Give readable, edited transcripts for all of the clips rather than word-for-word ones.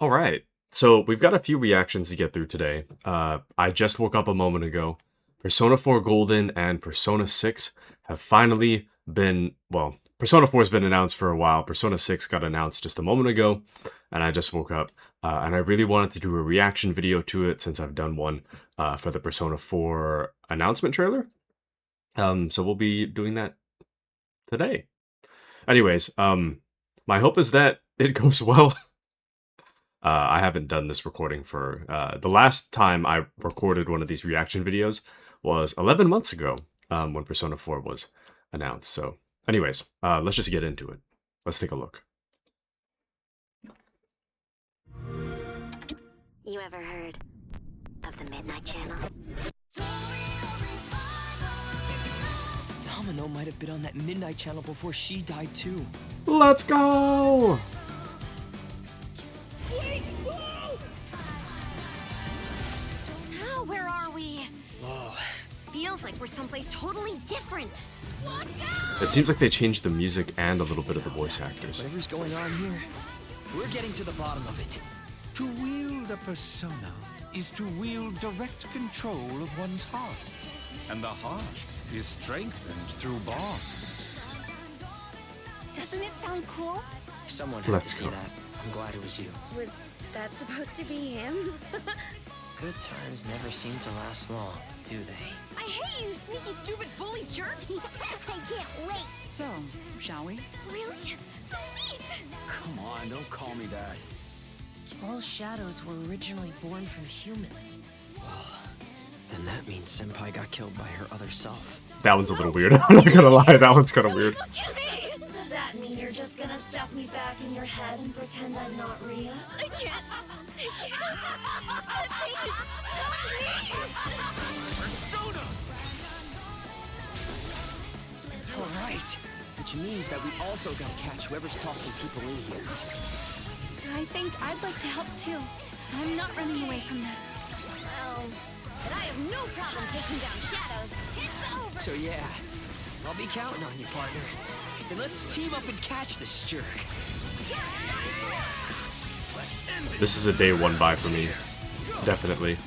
All right. So we've got a few reactions to get through today. I just woke up a moment ago. Persona 4 Golden and Persona 6 have finally been, well, Persona 4 has been announced for a while. Persona 6 got announced just a moment ago, and I just woke up. And I really wanted to do a reaction video to it since I've done one for the Persona 4 announcement trailer. So we'll be doing that today. Anyways, my hope is that it goes well. I haven't done this recording for the last time I recorded one of these reaction videos was 11 months ago when Persona 4 was announced. So, anyways, let's just get into it. Let's take a look. You ever heard of the Midnight Channel? Domino might have been on that Midnight Channel before she died too. Let's go! Oh, where are we? Whoa. Feels like we're someplace totally different. Watch out! It seems like they changed the music and a little bit of the voice actors. Whatever's going on here, we're getting to the bottom of it. To wield a persona is to wield direct control of one's heart. And the heart is strengthened through bonds. Doesn't it sound cool? Someone had Let's to say go. that. I'm glad it was you. Was that supposed to be him? Good times never seem to last long, do they? I hate you, sneaky, stupid, bully jerk! I can't wait! So, shall we? Really? So neat! Come on, don't call me that. All shadows were originally born from humans. Well, then that means Senpai got killed by her other self. That one's a little weird. I'm not gonna lie, that one's kind of weird. Look at me! Does that mean you're just gonna stuff me back in your head and pretend I'm not Ria? I can't! All right. Which means that we also gotta catch whoever's tossing people in here. I think I'd like to help too. I'm not running away from this. Well, but I have no problem taking down shadows. It's over! So yeah, I'll be counting on you, partner. Then let's team up and catch this jerk. This is a day one buy for me. Definitely.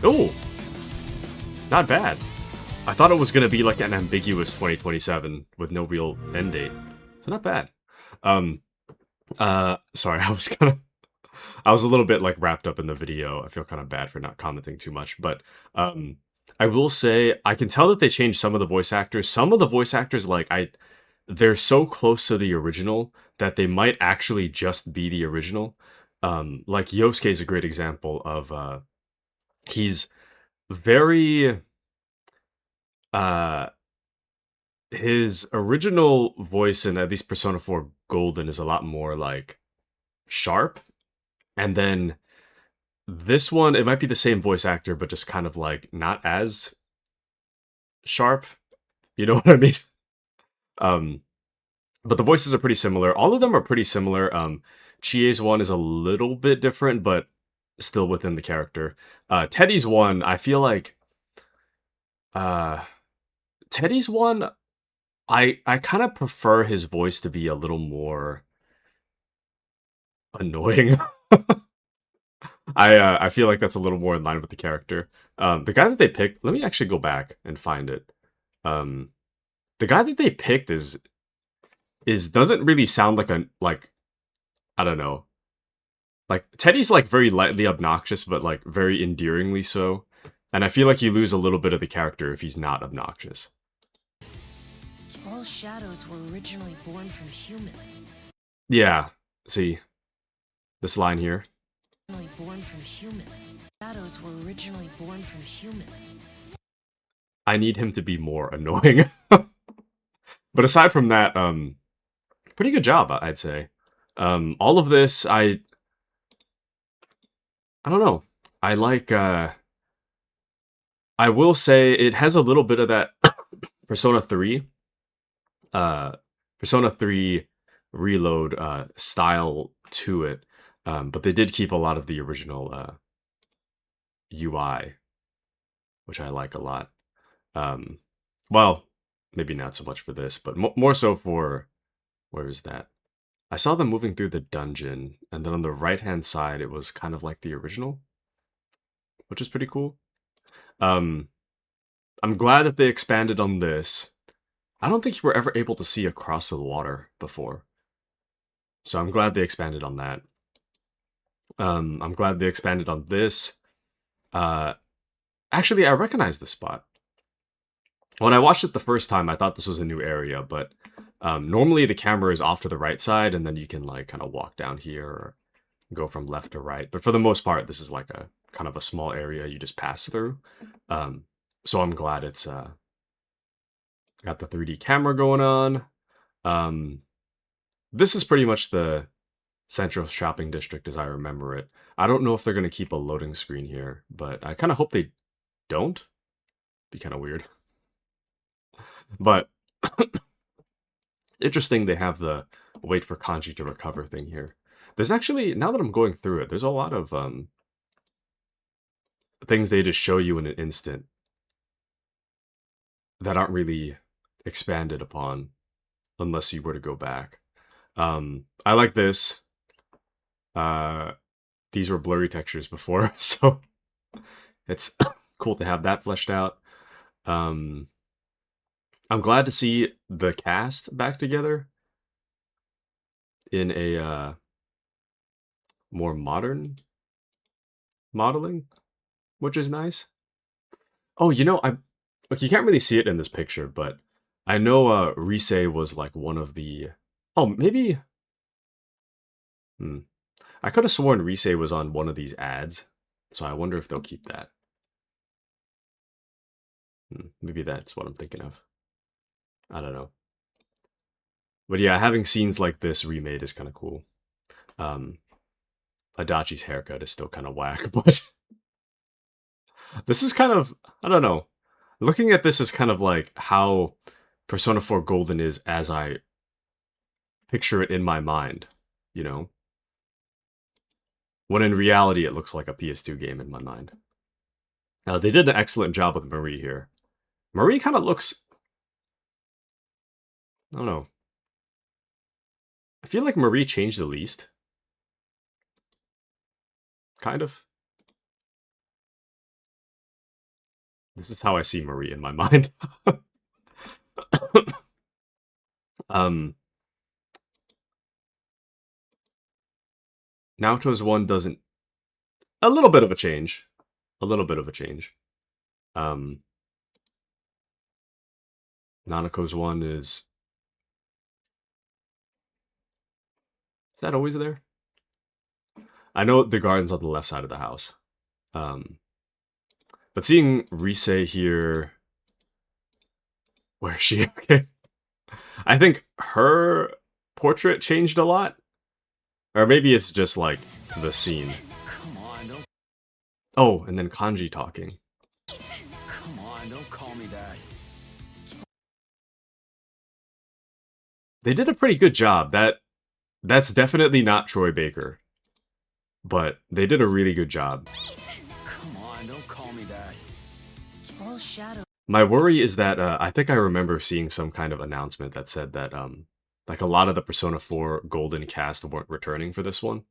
Oh! Not bad. I thought it was going to be like an ambiguous 2027 with no real end date. So not bad. Sorry, I was a little bit like wrapped up in the video. I feel kind of bad for not commenting too much, but I will say I can tell that they changed some of the voice actors. Some of the voice actors they're so close to the original that they might actually just be the original. Like Yosuke is a great example of he's very his original voice in at least Persona 4 Golden is a lot more like sharp, and then this one it might be the same voice actor but just kind of like not as sharp, you know what I mean? But the voices are pretty similar. All of them are pretty similar. Chie's one is a little bit different but still within the character. Teddy's one, I feel like Teddy's one, I kind of prefer his voice to be a little more annoying. I feel like that's a little more in line with the character. The guy that they picked, let me actually go back and find it. The guy that they picked is doesn't really sound like I don't know. Like Teddy's like very lightly obnoxious, but like very endearingly so. And I feel like you lose a little bit of the character if he's not obnoxious. All shadows were originally born from humans. Yeah, see this line here. Originally born from humans. Shadows were originally born from humans. I need him to be more annoying. But aside from that, pretty good job, I'd say. All of this, I don't know. I like, I will say it has a little bit of that Persona 3, Persona 3 Reload style to it, but they did keep a lot of the original UI, which I like a lot. Well, maybe not so much for this, but more so for, where is that? I saw them moving through the dungeon, and then on the right-hand side, it was kind of like the original, which is pretty cool. I'm glad that they expanded on this. I don't think you were ever able to see across the water before. So I'm glad they expanded on that. I'm glad they expanded on this. Actually, I recognize this spot. When I watched it the first time, I thought this was a new area, but normally the camera is off to the right side, and then you can like kind of walk down here or go from left to right. But for the most part, this is like a kind of a small area you just pass through. So I'm glad it's got the 3D camera going on. This is pretty much the central shopping district as I remember it. I don't know if they're going to keep a loading screen here, but I kind of hope they don't. Be kind of weird. But interesting they have the wait for kanji to recover thing here. There's actually, now that I'm going through it, there's a lot of things they just show you in an instant that aren't really expanded upon unless you were to go back. I like this. These were blurry textures before, so it's cool to have that fleshed out. I'm glad to see the cast back together in a more modern modeling, which is nice. Oh, you know, look, you can't really see it in this picture, but I know Rise was like one of the. Oh, maybe. I could have sworn Rise was on one of these ads, so I wonder if they'll keep that. Maybe that's what I'm thinking of. I don't know. But yeah, having scenes like this remade is kind of cool. Adachi's haircut is still kind of whack, but this is kind of, I don't know. Looking at this is kind of like how Persona 4 Golden is as I picture it in my mind, you know? When in reality, it looks like a PS2 game in my mind. They did an excellent job with Marie here. Marie kind of looks... I don't know. I feel like Marie changed the least. Kind of. This is how I see Marie in my mind. Naoto's one doesn't... A little bit of a change. A little bit of a change. Nanako's one is... Is that always there? I know the garden's on the left side of the house. But seeing Rise here... Where is she? Okay. I think her portrait changed a lot. Or maybe it's just like the scene. Come on, don't. Oh, and then Kanji talking. Come on, don't call me that. They did a pretty good job. That's definitely not Troy Baker. But they did a really good job. Come on, don't call me that. All shadow. My worry is that I think I remember seeing some kind of announcement that said that like a lot of the Persona 4 Golden cast weren't returning for this one.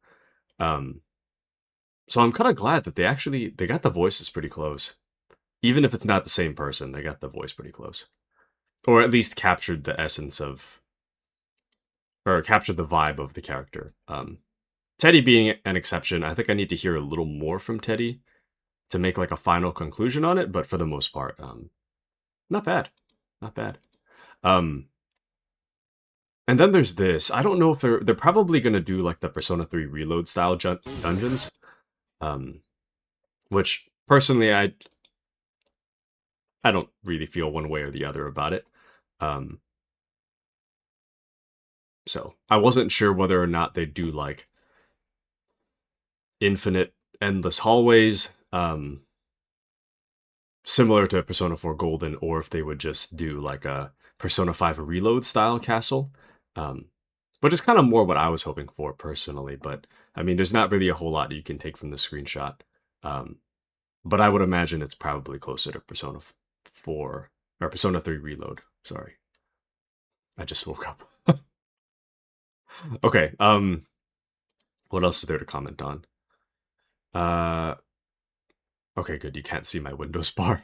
So I'm kind of glad that they got the voices pretty close. Even if it's not the same person, they got the voice pretty close. Or at least captured the essence of... Or captured the vibe of the character. Teddy being an exception, I think I need to hear a little more from Teddy to make like a final conclusion on it, but for the most part, not bad. Not bad. And then there's this. I don't know if they're probably going to do like the Persona 3 Reload style dungeons. Which personally I don't really feel one way or the other about it. So I wasn't sure whether or not they'd do like infinite endless hallways, similar to Persona 4 Golden, or if they would just do like a Persona 5 Reload style castle. But it's kind of more what I was hoping for personally. But I mean, there's not really a whole lot you can take from the screenshot. But I would imagine it's probably closer to Persona 4 or Persona 3 Reload. Sorry. I just woke up. Okay, what else is there to comment on? Okay, good. You can't see my Windows bar.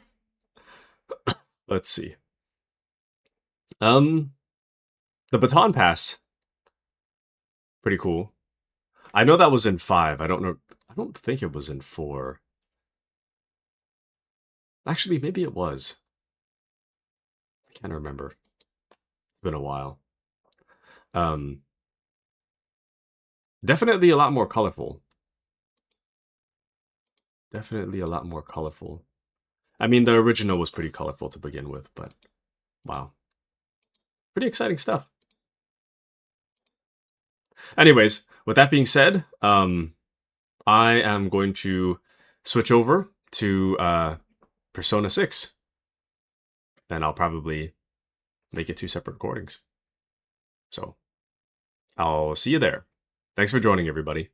Let's see. The baton pass, pretty cool. I know that was in 5. I don't know. I don't think it was in 4. Actually, maybe it was. I can't remember. It's been a while. Definitely a lot more colorful. Definitely a lot more colorful. I mean, the original was pretty colorful to begin with, but wow. Pretty exciting stuff. Anyways, with that being said, I am going to switch over to Persona 6. And I'll probably make it 2 separate recordings. So, I'll see you there. Thanks for joining, everybody.